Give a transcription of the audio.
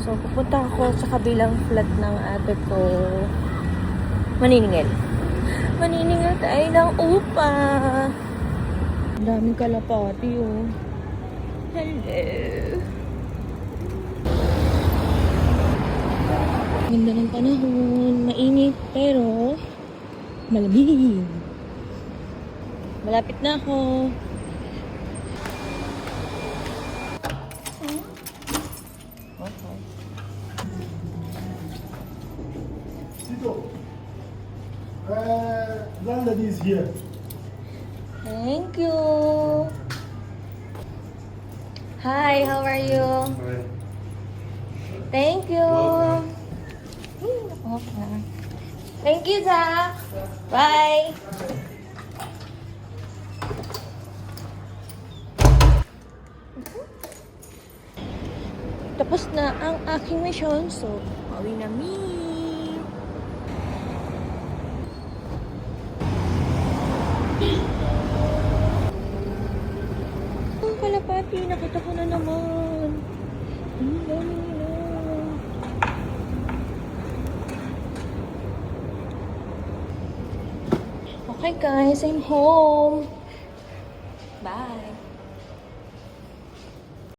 So, pupunta ako sa kabilang flat ng ate ko. Maniningil. Maniningil tayo ng upa. Ang daming kalapati, oh. Hello. Ganda ng panahon. Mainit, pero malamig. Malapit na ako. Okay. Tito, landlady is here. Thank you. Hi, how are you? Thank you. Okay. Thank you, Zach. Bye. Tapos na ang aking mission, so pauwi na mi. Ang kalapati, nakita ko na naman. Ang dami nila. Okay guys, I'm home. Bye.